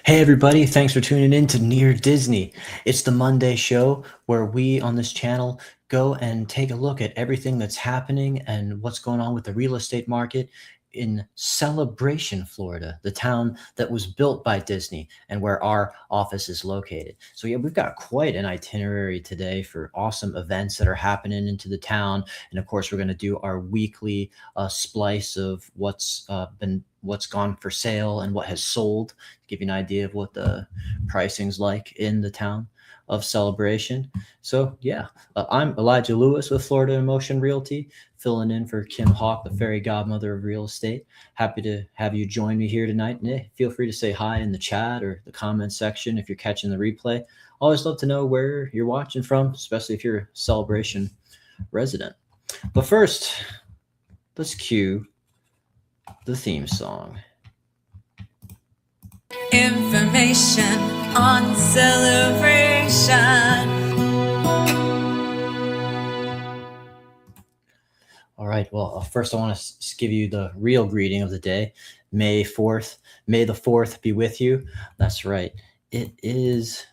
Hey, everybody, thanks for tuning in to Near Disney. It's the Monday show where we on this channel go and take a look at everything that's happening and what's going on with the real estate market in Celebration, Florida, the town that was built by Disney and where our office is located. So, yeah, we've got quite an itinerary today for awesome events that are happening into the town. And of course, we're going to do our weekly splice of what's gone for sale and what has sold to give you an idea of what the pricing's like in the town of Celebration. So yeah, I'm Elijah Lewis with Florida Emotion Realty, filling in for Kim Hawk, the fairy godmother of real estate. Happy to have you join me here tonight. And feel free to say hi in the chat or the comment section if you're catching the replay. Always love to know where you're watching from, especially if you're a Celebration resident. But first, let's cue the theme song. Information on celebration. All right. Well, first I want to give you the real greeting of the day. May 4th. May the 4th be with you. That's right. It is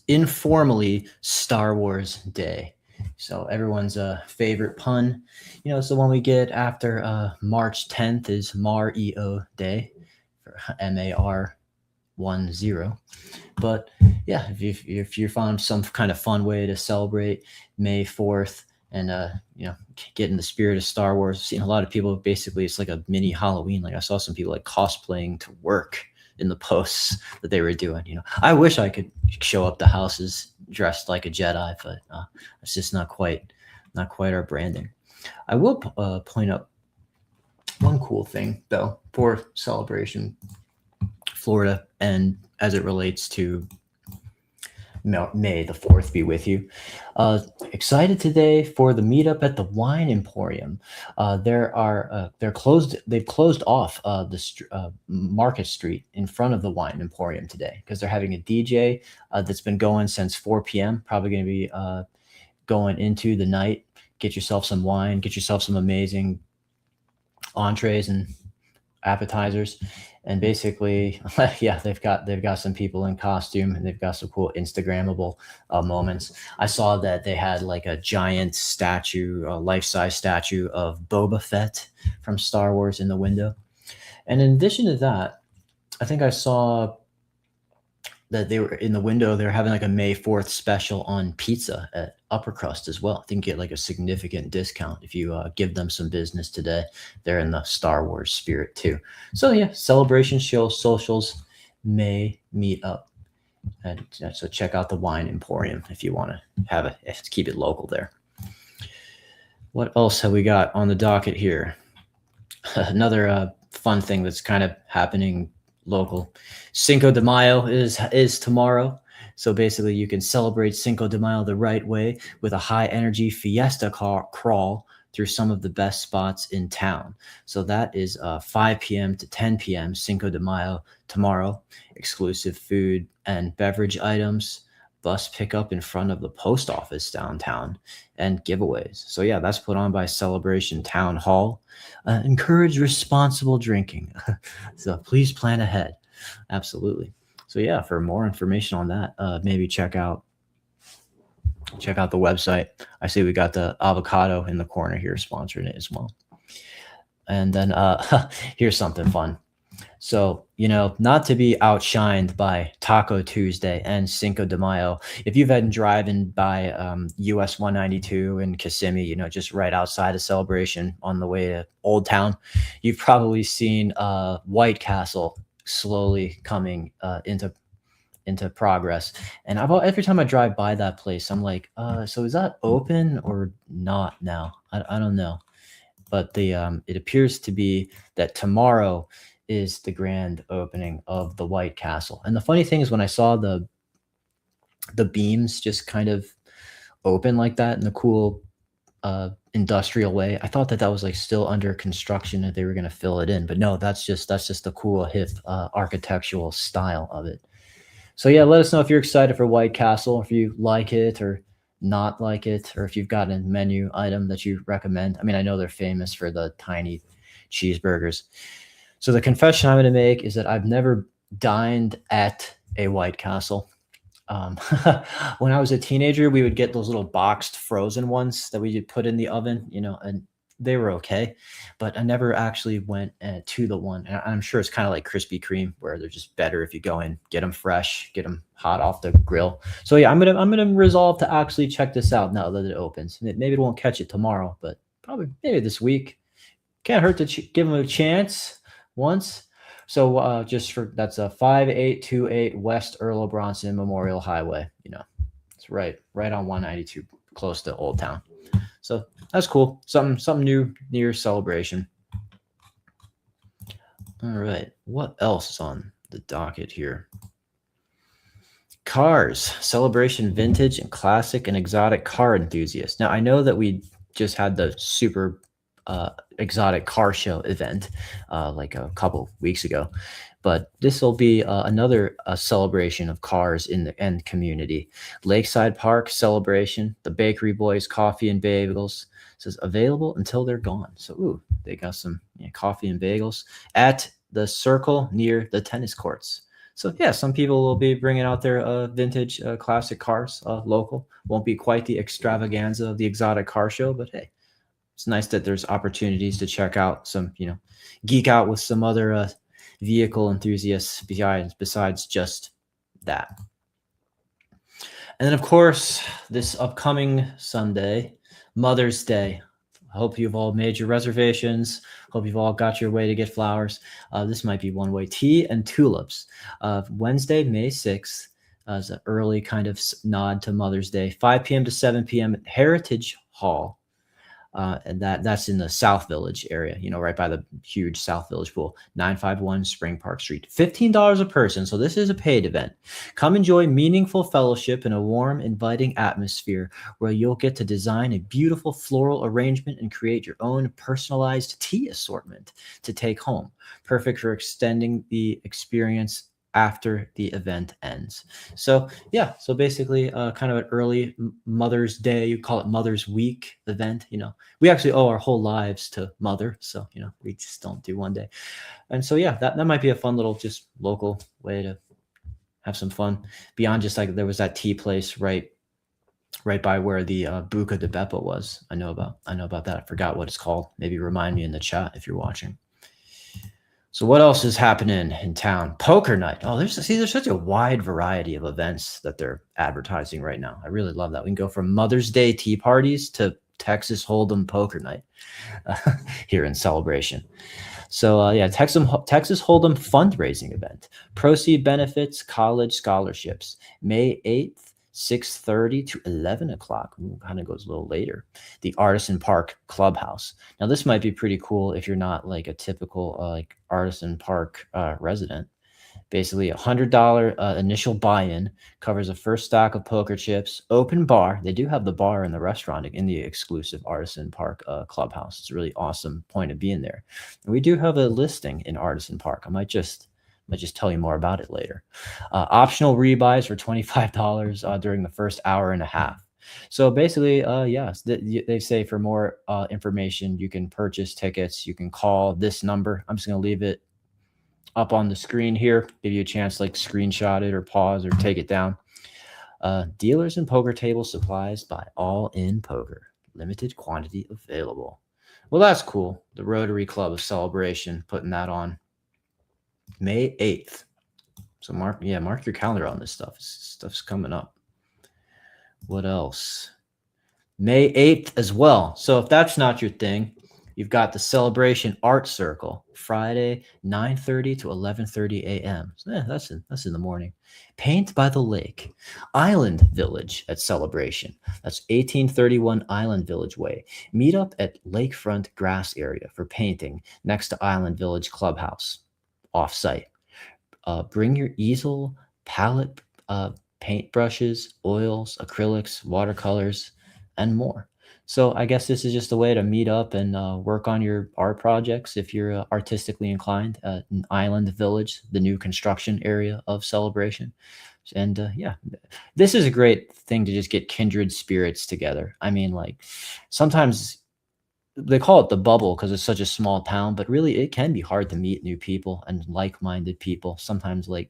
informally Star Wars Day. So everyone's favorite pun, it's the one we get after March 10th is Mar-E-O Day, for MAR10. But yeah, if you found some kind of fun way to celebrate May 4th and get in the spirit of Star Wars, I've seen a lot of people, basically it's like a mini Halloween. Like I saw some people like cosplaying to work in the posts that they were doing. I wish I could show up to houses dressed like a Jedi, but it's just not quite our branding. I will point out one cool thing though for Celebration Florida, and as it relates to May the 4th be with you. Excited today for the meetup at the Wine Imperium. They've closed off the Market Street in front of the Wine Emporium today because they're having a DJ that's been going since 4 p.m. Probably going to be going into the night. Get yourself some wine, get yourself some amazing entrees and appetizers. And basically, yeah, they've got some people in costume and they've got some cool Instagrammable moments. I saw that they had like a giant statue, a life-size statue of Boba Fett from Star Wars in the window. And in addition to that, I think I saw that they were in the window. They're having like a May 4th special on pizza at Upper Crust as well. I think you get like a significant discount if you give them some business today. They're in the Star Wars spirit too. So yeah, Celebration show socials may meet up. And so check out the Wine Emporium if you want to keep it local there. What else have we got on the docket here? Another fun thing that's kind of happening local. Cinco de Mayo is tomorrow. So basically you can celebrate Cinco de Mayo the right way with a high energy fiesta crawl through some of the best spots in town. So that is 5 p.m. to 10 p.m. Cinco de Mayo tomorrow. Exclusive food and beverage items, bus pickup in front of the post office downtown, and giveaways. So yeah, that's put on by Celebration Town Hall. Encourage responsible drinking. So please plan ahead. Absolutely. So yeah, for more information on that, maybe check out the website. I see we got the avocado in the corner here sponsoring it as well. And then here's something fun. So, not to be outshined by Taco Tuesday and Cinco de Mayo, if you've been driving by US 192 in Kissimmee, just right outside of Celebration on the way to Old Town, you've probably seen White Castle slowly coming into progress. And every time I drive by that place, I'm like, so is that open or not now? I don't know. But it appears to be that tomorrow is the grand opening of the White Castle. And the funny thing is when I saw the beams just kind of open like that in a cool industrial way, I thought that was like still under construction and they were going to fill it in. But no, that's just the cool hip architectural style of it. So yeah, let us know if you're excited for White Castle, if you like it or not like it, or if you've got a menu item that you recommend. I mean, I know they're famous for the tiny cheeseburgers. So the confession I'm going to make is that I've never dined at a White Castle. Um, when I was a teenager, we would get those little boxed frozen ones that we would put in the oven, and they were okay. But I never actually went to the one. And I'm sure it's kind of like Krispy Kreme, where they're just better if you go in, get them fresh, get them hot off the grill. So yeah, I'm gonna resolve to actually check this out now that it opens. Maybe it won't catch it tomorrow, but probably maybe this week. Can't hurt to give them a chance once. So just for that's a 5828 West Earl Bronson Memorial Highway. It's right on 192, close to Old Town. So that's cool. Something new near Celebration. All right, what else is on the docket here? Cars, Celebration vintage and classic and exotic car enthusiasts. Now I know that we just had the super exotic car show event like a couple weeks ago, but this will be another celebration of cars in the end community. Lakeside Park celebration. The Bakery Boys Coffee and Bagels says available until they're gone. So they got some coffee and bagels at the Circle near the tennis courts. So yeah, some people will be bringing out their vintage classic cars local. Won't be quite the extravaganza of the exotic car show, but hey, it's nice that there's opportunities to check out some, geek out with some other vehicle enthusiasts besides just that. And then, of course, this upcoming Sunday, Mother's Day. I hope you've all made your reservations. Hope you've all got your way to get flowers. This might be one way. Tea and tulips. Wednesday, May 6th, as an early kind of nod to Mother's Day, 5 p.m. to 7 p.m. at Heritage Hall. And that's in the South Village area, right by the huge South Village pool, 951 Spring Park Street. $15 a person, so this is a paid event. Come enjoy meaningful fellowship in a warm, inviting atmosphere where you'll get to design a beautiful floral arrangement and create your own personalized tea assortment to take home. Perfect for extending the experience after the event ends. So yeah, so basically kind of an early Mother's Day, you call it Mother's Week event. We actually owe our whole lives to Mother, so we just don't do one day. And so yeah, that might be a fun little just local way to have some fun beyond just like there was that tea place right by where the Buca de Beppo was. I know about that. I forgot what it's called. Maybe remind me in the chat if you're watching. So what else is happening in town? Poker night. Oh, there's such a wide variety of events that they're advertising right now. I really love that. We can go from Mother's Day tea parties to Texas Hold'em poker night here in Celebration. So yeah, Texas Hold'em fundraising event. Proceed benefits college scholarships. May 8th, 6:30 to 11 o'clock. Kind of goes a little later. The Artisan Park Clubhouse. Now this might be pretty cool if you're not like a typical like Artisan Park resident. Basically, $100 initial buy-in covers a first stack of poker chips, open bar. They do have the bar in the restaurant in the exclusive Artisan Park Clubhouse. It's a really awesome point of being there. And we do have a listing in Artisan Park. I might just tell you more about it later. Optional rebuys for $25 during the first hour and a half. So basically, yes, they say for more information, you can purchase tickets. You can call this number. I'm just going to leave it up on the screen here. Give you a chance to like screenshot it or pause or take it down. Dealers and poker table supplies by All In Poker. Limited quantity available. Well, that's cool. The Rotary Club of Celebration putting that on May 8th. So mark your calendar on this stuff. Stuff's coming up. What else? May 8th as well. So if that's not your thing, you've got the Celebration Art Circle, Friday, 9:30 to 11:30 a.m. So yeah, that's in the morning. Paint by the Lake, Island Village at Celebration. That's 1831 Island Village Way. Meet up at lakefront grass area for painting next to Island Village Clubhouse, off-site. Bring your easel, palette, paint brushes, oils, acrylics, watercolors, and more. So I guess this is just a way to meet up and work on your art projects if you're artistically inclined at an Island Village, the new construction area of Celebration. And yeah, this is a great thing to just get kindred spirits together. I mean, like sometimes they call it the bubble because it's such a small town, but really it can be hard to meet new people and like-minded people. Sometimes like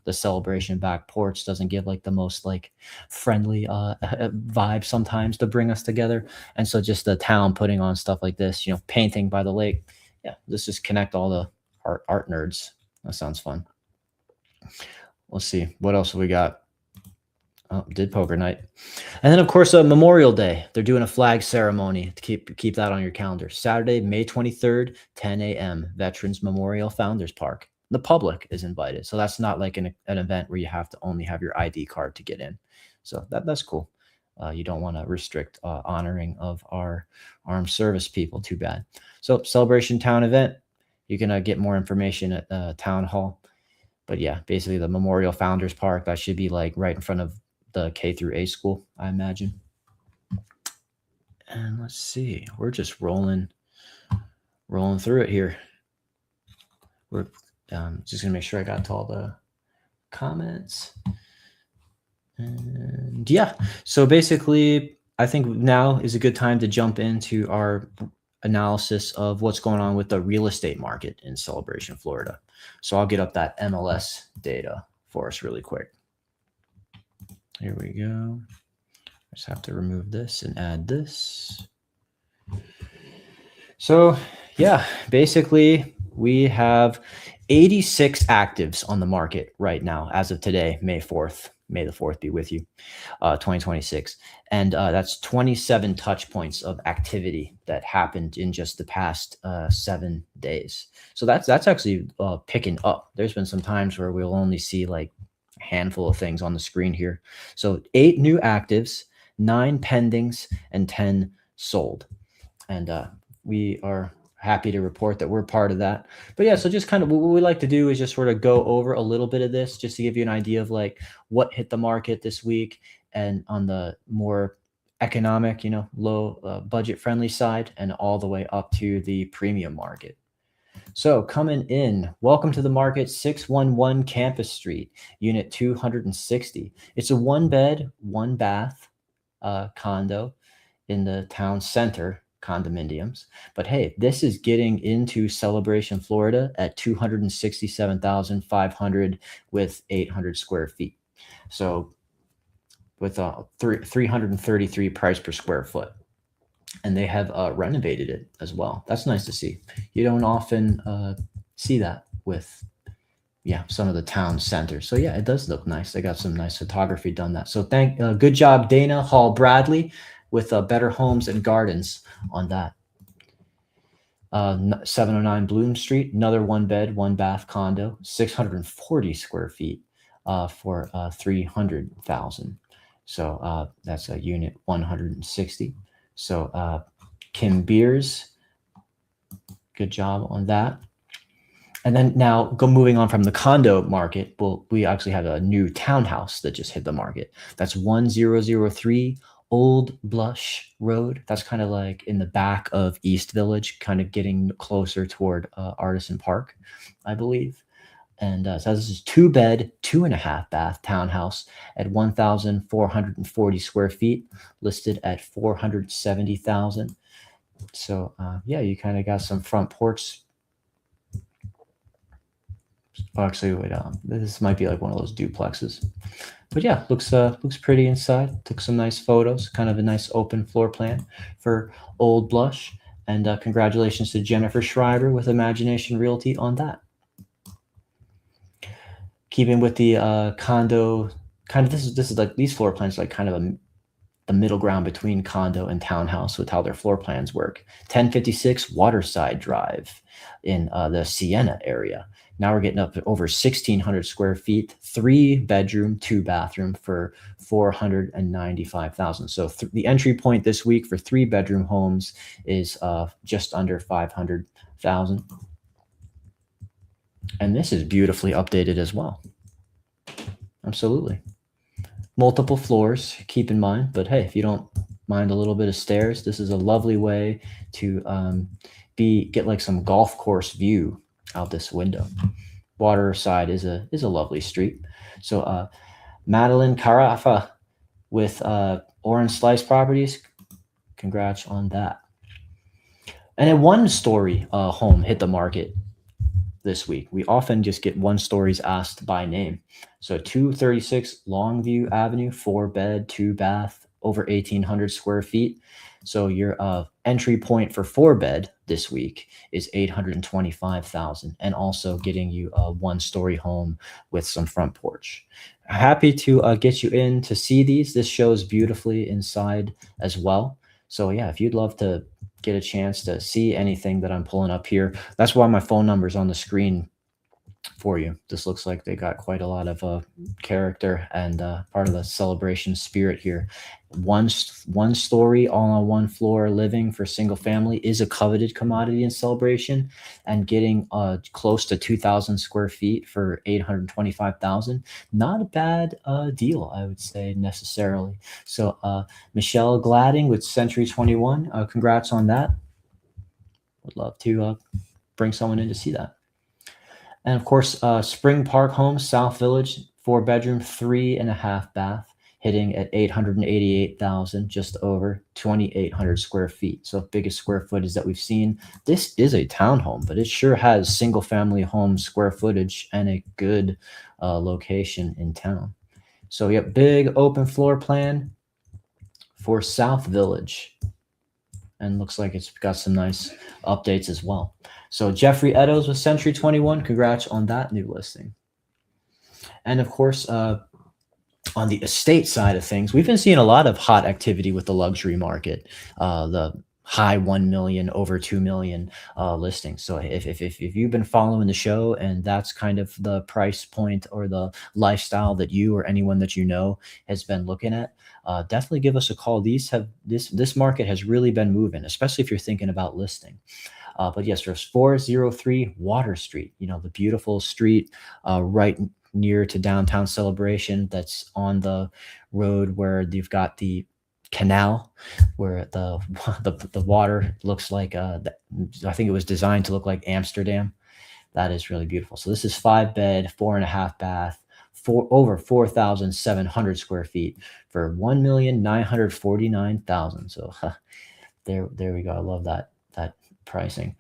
the celebration back porch doesn't give like the most like friendly vibe sometimes to bring us together. And so just the town putting on stuff like this, painting by the lake. Yeah, let's just connect all the art nerds. That sounds fun. Let's see what else we got. Oh, did poker night. And then, of course, Memorial Day. They're doing a flag ceremony to keep that on your calendar. Saturday, May 23rd, 10 a.m., Veterans Memorial Founders Park. The public is invited. So that's not like an event where you have to only have your ID card to get in. So that's cool. You don't want to restrict honoring of our armed service people. Too bad. So Celebration Town event. You can get more information at Town Hall. But yeah, basically the Memorial Founders Park, that should be like right in front of the K through A school, I imagine. And let's see, we're just rolling through it here. We're just gonna make sure I got to all the comments. And yeah, so basically, I think now is a good time to jump into our analysis of what's going on with the real estate market in Celebration, Florida. So I'll get up that MLS data for us really quick. Here we go. Just have to remove this and add this. So yeah, basically we have 86 actives on the market right now as of today, May 4th. May the 4th be with you, 2026. And that's 27 touch points of activity that happened in just the past 7 days. So that's actually picking up. There's been some times where we'll only see like a handful of things on the screen here. So 8 new actives, 9 pendings, and 10 sold. And we are happy to report that we're part of that. But yeah, so just kind of what we like to do is just sort of go over a little bit of this just to give you an idea of like what hit the market this week, and on the more economic, low budget friendly side, and all the way up to the premium market. So coming in, welcome to the market, 611 Campus Street, unit 260. It's a 1-bed, 1-bath condo in the town center condominiums. But hey, this is getting into Celebration, Florida at $267,500 with 800 square feet. So with 333 price per square foot. And they have renovated it as well. That's nice to see. You don't often see that with some of the town centers. So yeah, it does look nice. They got some nice photography done that. So good job, Dana Hall Bradley, with Better Homes and Gardens on that. 709 Bloom Street, another 1-bed, 1-bath condo, 640 square feet for $300,000. So that's a unit 160. So Kim Beers, good job on that. And then now moving on from the condo market, we actually have a new townhouse that just hit the market. That's 1003 Old Blush Road. That's kind of like in the back of East Village, kind of getting closer toward Artisan Park, I believe. And so this is 2-bed, 2.5-bath townhouse at 1,440 square feet, listed at $470,000. So yeah, you kind of got some front porch. Actually, wait, this might be like one of those duplexes. But yeah, looks pretty inside. Took some nice photos. Kind of a nice open floor plan for Old Blush. And congratulations to Jennifer Schreiber with Imagination Realty on that. Keeping with the condo, kind of this is like these floor plans are like kind of the middle ground between condo and townhouse with how their floor plans work. 1056 Waterside Drive in the Siena area. Now we're getting up to over 1,600 square feet, 3-bedroom, 2-bathroom for $495,000. So the entry point this week for 3-bedroom homes is just under $500,000. And this is beautifully updated as well. Absolutely. Multiple floors, keep in mind. But hey, if you don't mind a little bit of stairs, this is a lovely way to get like some golf course view out this window. Waterside is a lovely street. So Madeline Carafa with Orange Slice Properties, congrats on that. And a one-story home hit the market this week. We often just get one stories asked by name. So 236 Longview Avenue, 4 bed, 2 bath, over 1,800 square feet. So your entry point for 4 bed this week is 825,000, and also getting you a one-story home with some front porch. Happy to get you in to see these. This shows beautifully inside as well. So yeah, if you'd love to get a chance to see anything that I'm pulling up here, that's why my phone number is on the screen for you. This looks like they got quite a lot of character and part of the celebration spirit here. One story, all on one floor living for single family is a coveted commodity in celebration, and getting close to 2,000 square feet for 825,000. Not a bad deal, I would say, necessarily. So Michelle Gladding with Century 21, congrats on that. Would love to bring someone in to see that. And of course, Spring Park Homes, South Village, 4 bedroom, 3.5 bath, hitting at 888,000, just over 2,800 square feet. So biggest square footage that we've seen. This is a townhome, but it sure has single family home square footage and a good location in town. So yeah, big open floor plan for South Village. And looks like it's got some nice updates as well. So Jeffrey Eddowes with Century 21, congrats on that new listing. And of course, on the estate side of things, we've been seeing a lot of hot activity with the luxury market, the high 1 million, over 2 million listings. So if you've been following the show and that's kind of the price point or the lifestyle that you or anyone that you know has been looking at, definitely give us a call. This market has really been moving, especially if you're thinking about listing. But yes, there's 403 Water Street, the beautiful street right near to downtown Celebration, that's on the road where you've got the canal, where the water looks like I think it was designed to look like Amsterdam. That is really beautiful. So this is 5 bed, 4.5 bath, over 4,700 square feet for 1,949,000. So there we go. I love that pricing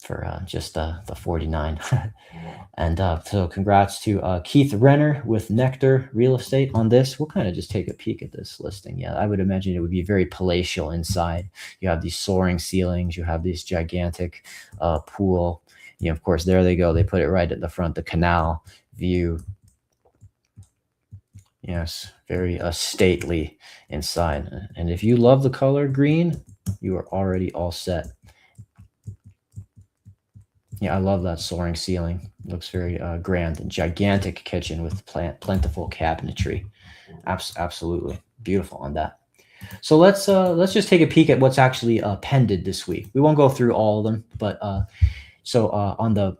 for just the 49. And so congrats to Keith Renner with Nectar Real Estate on this. We'll kind of just take a peek at this listing. Yeah, I would imagine it would be very palatial inside. You have these soaring ceilings, you have this gigantic pool. Of course, there they go. They put it right at the front, the canal view. Yes, very stately inside. And if you love the color green, you are already all set. Yeah, I love that soaring ceiling. Looks very grand. And gigantic kitchen with plentiful cabinetry. Absolutely beautiful on that. So let's just take a peek at what's actually pended this week. We won't go through all of them, but on the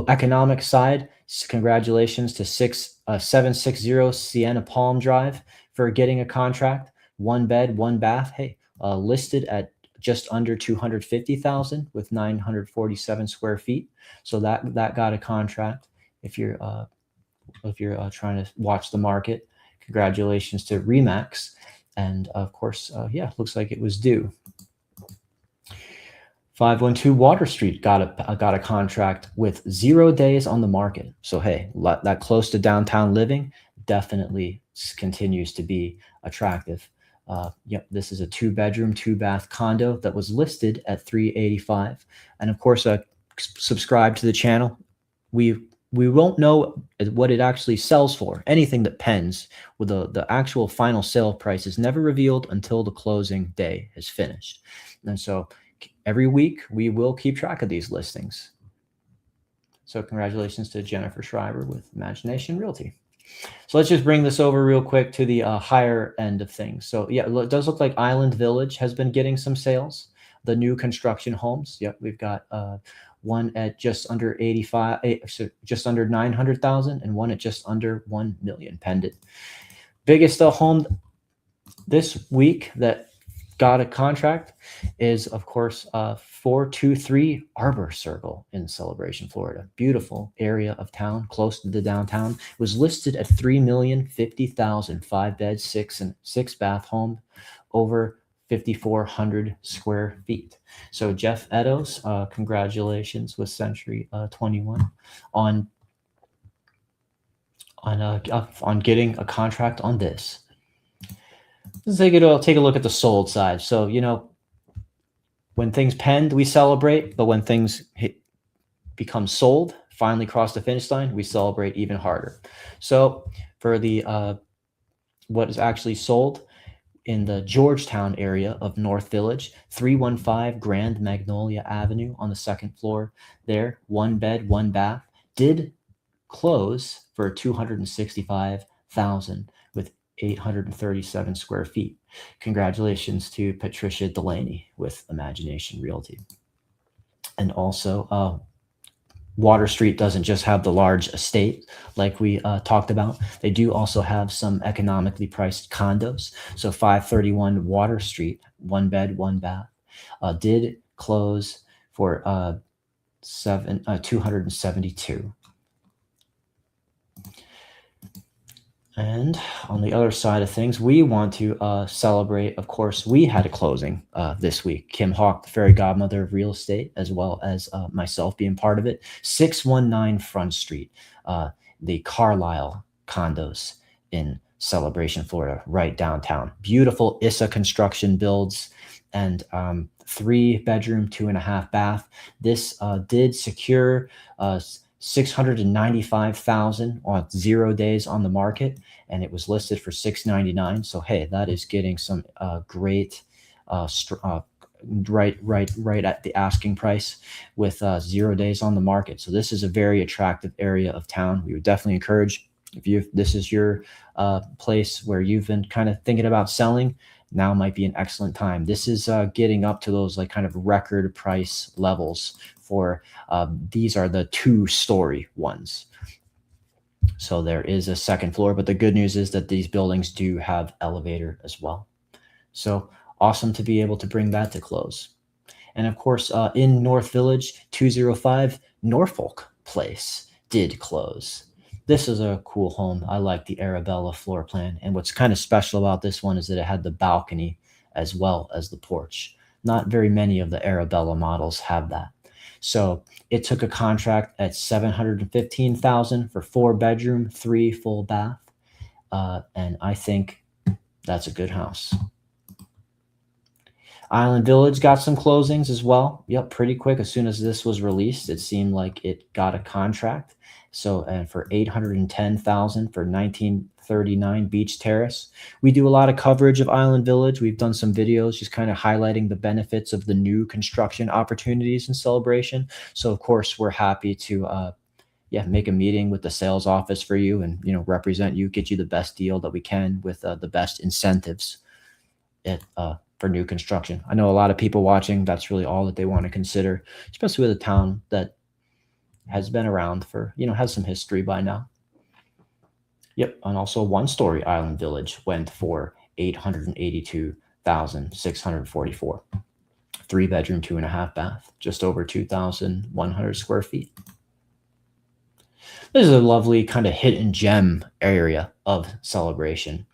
economic side, congratulations to 760 Sienna Palm Drive for getting a contract. 1 bed, 1 bath. Hey, listed at just under 250,000 with 947 square feet. So that got a contract. If you're trying to watch the market, congratulations to Remax. And of course, looks like it was due. 512 Water Street got a contract with 0 days on the market. So hey, that close to downtown living definitely continues to be attractive. This is a 2 bedroom, 2 bath condo that was listed at 385. And of course, subscribe to the channel. We won't know what it actually sells for. Anything that pens with the actual final sale price is never revealed until the closing day is finished. And so every week we will keep track of these listings. So congratulations to Jennifer Schreiber with Imagination Realty. So let's just bring this over real quick to the higher end of things. So yeah, it does look like Island Village has been getting some sales. The new construction homes. Yep, we've got one at just under 900,000, and one at just under 1 million pendant. Biggest home this week that got a contract is, of course, 423 Arbor Circle in Celebration, Florida. Beautiful area of town, close to the downtown. It was listed at 3,050,000, 5 bed, 6 bath home, over 5,400 square feet. So Jeff Edos, congratulations with Century 21 on on getting a contract on this. Let's take a look at the sold side. So when things penned, we celebrate, but when things become sold, finally cross the finish line, we celebrate even harder. So for the what is actually sold in the Georgetown area of North Village, 315 Grand Magnolia Avenue on the second floor there, one bed, one bath, did close for 265,000 with 837 square feet. Congratulations to Patricia Delaney with Imagination Realty. And also, Water Street doesn't just have the large estate like we talked about. They do also have some economically priced condos. So 531 Water Street, one bed, one bath, did close for 272. And on the other side of things, we want to celebrate. Of course, we had a closing this week. Kim Hawk, the fairy godmother of real estate, as well as myself being part of it. 619 Front Street, the Carlisle condos in Celebration, Florida, right downtown. Beautiful ISA construction builds and 3-bedroom, 2.5 bath. This did secure 695,000 on 0 days on the market, and it was listed for 699. So hey, that is getting some great right at the asking price with 0 days on the market. So this is a very attractive area of town. We would definitely encourage, if this is your place where you've been kind of thinking about selling, now might be an excellent time. This is getting up to those like kind of record price levels for these are the 2-story ones. So there is a second floor, but the good news is that these buildings do have elevator as well. So awesome to be able to bring that to close. And of course, in North Village, 205 Norfolk Place did close. This is a cool home. I like the Arabella floor plan. And what's kind of special about this one is that it had the balcony as well as the porch. Not very many of the Arabella models have that. So it took a contract at $715,000 for 4-bedroom, 3 full bath. And I think that's a good house. Island Village got some closings as well. Yep, pretty quick. As soon as this was released, it seemed like it got a contract. So, and for $810,000 for 1939 Beach Terrace. We do a lot of coverage of Island Village. We've done some videos just kind of highlighting the benefits of the new construction opportunities in Celebration. So of course, we're happy to make a meeting with the sales office for you and represent you, get you the best deal that we can with the best incentives for new construction. I know a lot of people watching, that's really all that they want to consider, especially with a town that has been around for, has some history by now. Yep. And also 1-story Island Village went for $882,644. 3-bedroom, 2.5 bath, just over 2,100 square feet. This is a lovely kind of hidden gem area of Celebration.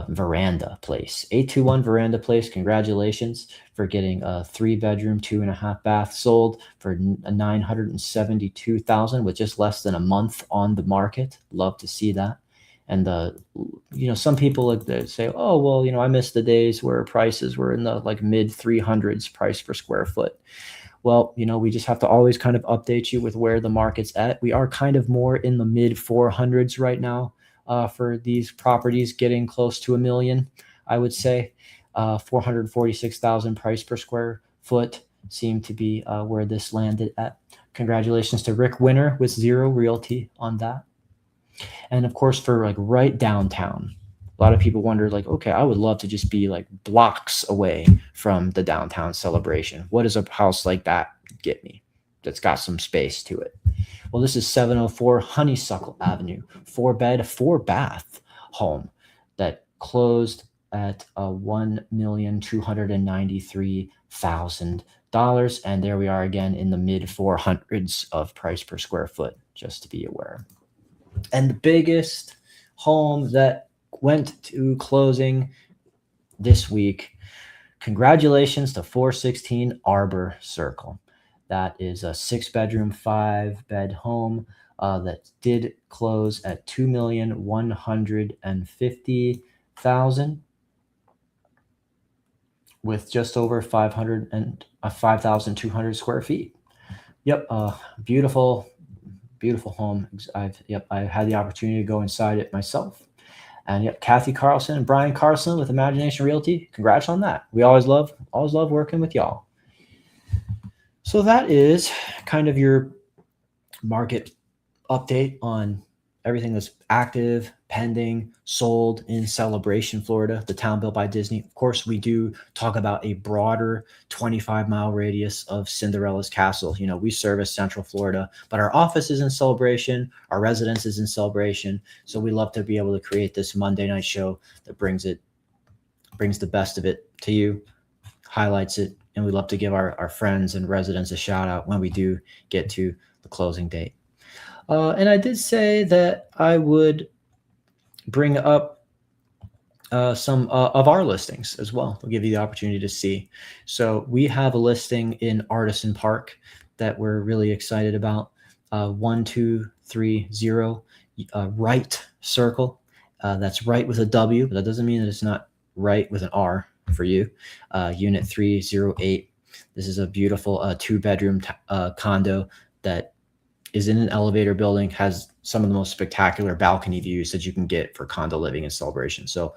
Veranda Place, 821 Veranda Place. Congratulations for getting a 3-bedroom, 2.5 bath sold for $972,000 with just less than a month on the market. Love to see that. And some people say, oh well, I miss the days where prices were in the like mid 300s price per square foot. Well, we just have to always kind of update you with where the market's at. We are kind of more in the mid 400s right now for these properties, getting close to $1 million, I would say. 446,000 price per square foot seemed to be where this landed at. Congratulations to Rick Winter with Zero Realty on that. And of course, for like right downtown, a lot of people wonder, like, okay, I would love to just be like blocks away from the downtown Celebration. What does a house like that get me that's got some space to it? Well, this is 704 Honeysuckle Avenue, 4-bed, 4-bath home that closed at $1,293,000. And there we are again in the mid 400s of price per square foot, just to be aware. And the biggest home that went to closing this week, congratulations to 416 Arbor Circle. That is a 6-bedroom, 5-bed home that did close at 2,150,000 with just over 5,200 square feet. Yep, beautiful, beautiful home. I had the opportunity to go inside it myself. And yep, Kathy Carlson and Brian Carlson with Imagination Realty. Congrats on that. We always love working with y'all. So that is kind of your market update on everything that's active, pending, sold in Celebration, Florida, the town built by Disney. Of course, we do talk about a broader 25-mile radius of Cinderella's Castle. You know, we service Central Florida, but our office is in Celebration, our residence is in Celebration. So we love to be able to create this Monday night show that brings the best of it to you, highlights it, and we love to give our friends and residents a shout out when we do get to the closing date. And I did say that I would bring up some of our listings as well. I'll give you the opportunity to see. So we have a listing in Artisan Park that we're really excited about. 1230 Right Circle. That's right with a W, but that doesn't mean that it's not right with an R for you. Unit 308. This is a beautiful 2-bedroom condo that is in an elevator building, has some of the most spectacular balcony views that you can get for condo living in Celebration. So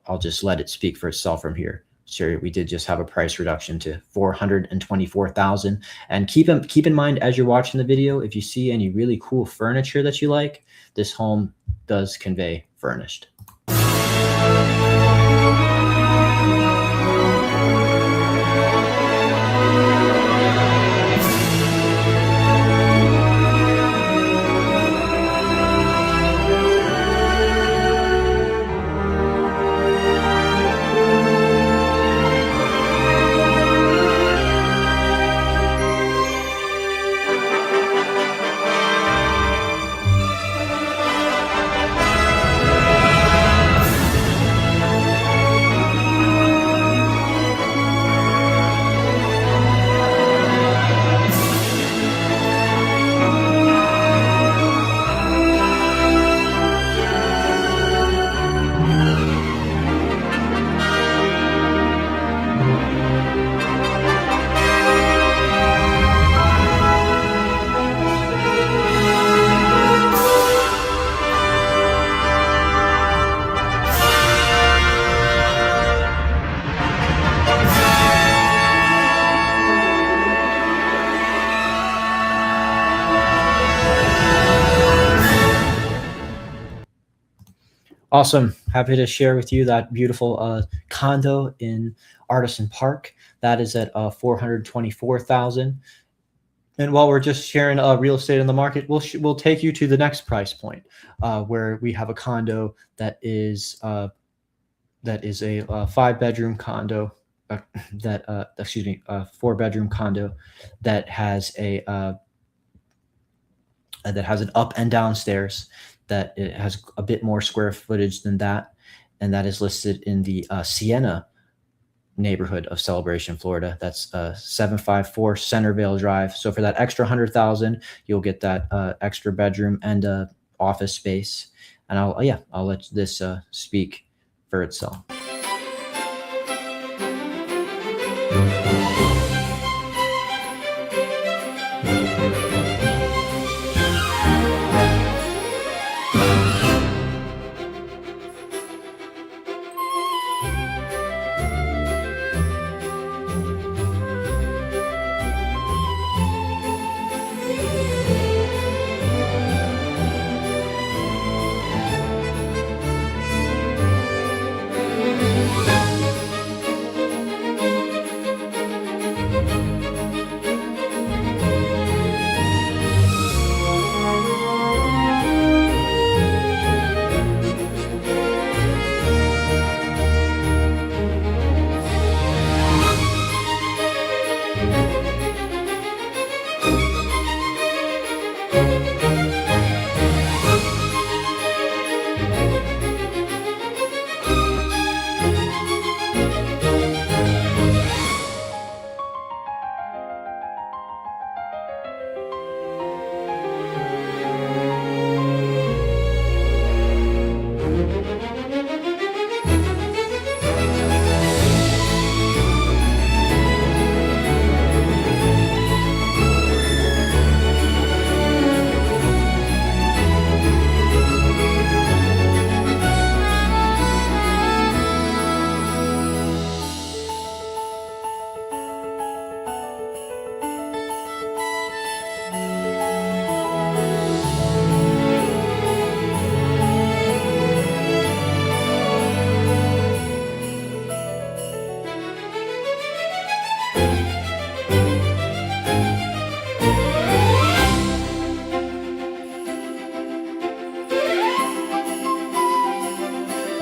I'll just let it speak for itself from here. Sure, we did just have a price reduction to $424,000. And keep in mind as you're watching the video, if you see any really cool furniture that you like, this home does convey furnished. Awesome. Happy to share with you that beautiful condo in Artisan Park. That is at $424,000. And while we're just sharing real estate in the market, we'll take you to the next price point, where we have a condo that is a 5-bedroom condo. A 4-bedroom condo that has an up and down stairs. That it has a bit more square footage than that, and that is listed in the Sienna neighborhood of Celebration, Florida. That's 754 Centerville Drive. So for that extra $100,000, you'll get that extra bedroom and office space. And I'll let this speak for itself.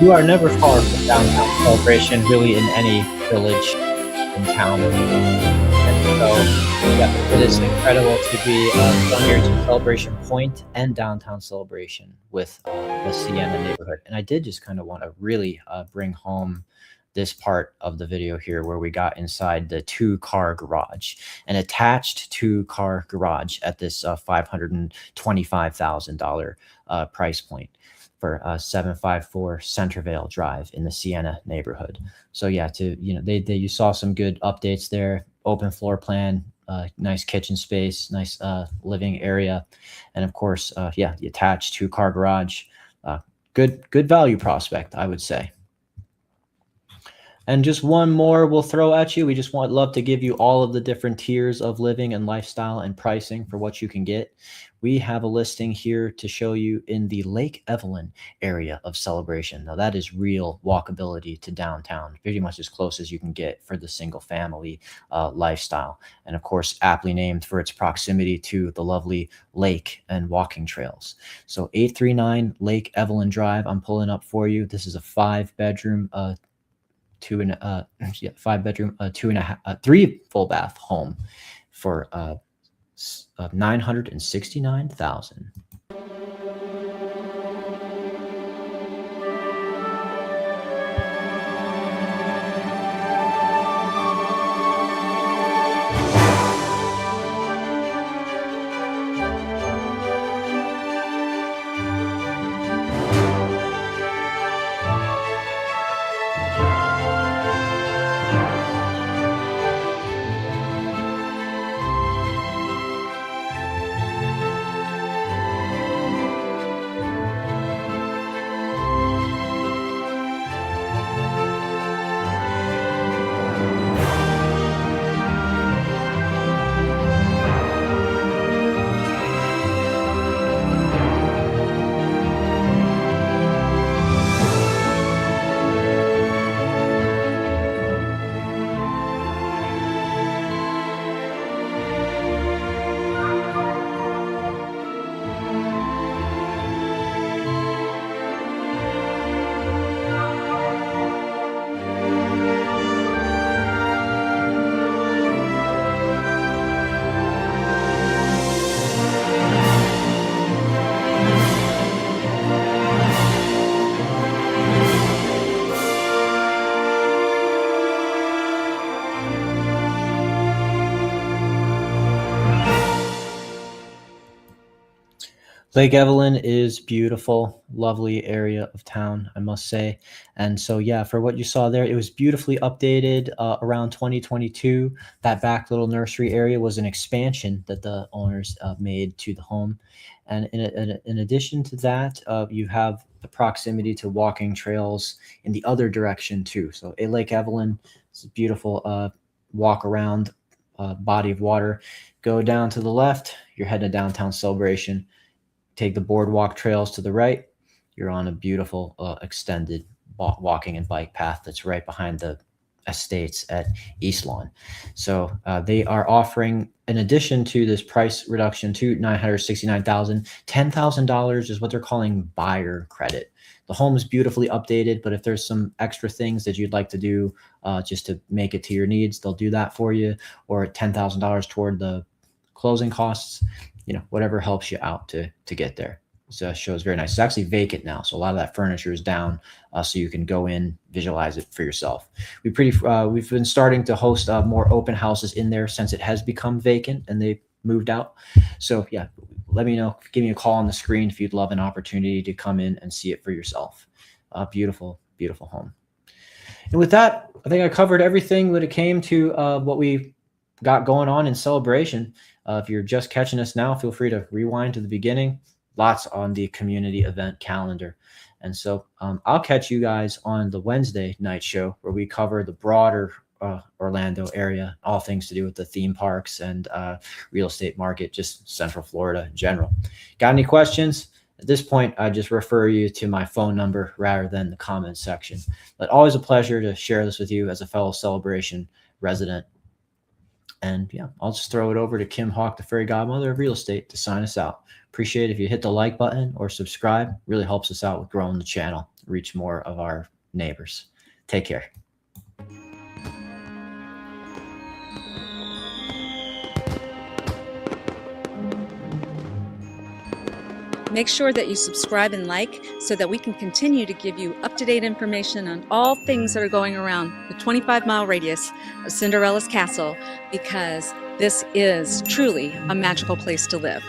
You are never far from downtown celebration, really, in any village in town. And so, yeah, it is incredible to be shown here to Celebration Point and downtown celebration with the Sienna neighborhood. And I did just kind of want to really bring home this part of the video here where we got inside the two-car garage, an attached two-car garage at this $525,000 price point for 754 Centervale Drive in the Sienna neighborhood. So yeah, you saw some good updates there. Open floor plan, nice kitchen space, nice living area, and of course, yeah, the attached two-car garage. Good value prospect, I would say. And just one more we'll throw at you. We just love to give you all of the different tiers of living and lifestyle and pricing for what you can get. We have a listing here to show you in the Lake Evelyn area of Celebration. Now that is real walkability to downtown, pretty much as close as you can get for the single family lifestyle. And of course, aptly named for its proximity to the lovely lake and walking trails. So 839 Lake Evelyn Drive, I'm pulling up for you. This is a 5-bedroom, 5-bedroom, 3 full bath home for $969,000. Lake Evelyn is beautiful, lovely area of town, I must say. And so, yeah, for what you saw there, it was beautifully updated around 2022. That back little nursery area was an expansion that the owners made to the home. And in addition to that, you have the proximity to walking trails in the other direction too. So at Lake Evelyn, it's a beautiful walk around body of water. Go down to the left, you're heading to downtown Celebration. Take the boardwalk trails to the right. You're on a beautiful extended walking and bike path that's right behind the estates at East Lawn. So they are offering, in addition to this price reduction to $969,000, $10,000 is what they're calling buyer credit. The home is beautifully updated, but if there's some extra things that you'd like to do just to make it to your needs, they'll do that for you, or $10,000 toward the closing costs. Whatever helps you out to get there. So it shows very nice. It's actually vacant now, so a lot of that furniture is down, so you can go in, visualize it for yourself. We've been starting to host more open houses in there since it has become vacant and they moved out. So yeah, let me know. Give me a call on the screen if you'd love an opportunity to come in and see it for yourself. Beautiful, beautiful home. And with that, I think I covered everything when it came to what we got going on in Celebration. If you're just catching us now, feel free to rewind to the beginning. Lots on the community event calendar. And so I'll catch you guys on the Wednesday night show where we cover the broader Orlando area, all things to do with the theme parks and real estate market, just Central Florida in general. Got any questions? At this point, I just refer you to my phone number rather than the comments section. But always a pleasure to share this with you as a fellow Celebration resident. And yeah, I'll just throw it over to Kim Hawk, the fairy godmother of real estate, to sign us out. Appreciate it if you hit the like button or subscribe. Really helps us out with growing the channel, reach more of our neighbors. Take care. Make sure that you subscribe and like so that we can continue to give you up-to-date information on all things that are going around the 25-mile radius of Cinderella's castle, because this is truly a magical place to live.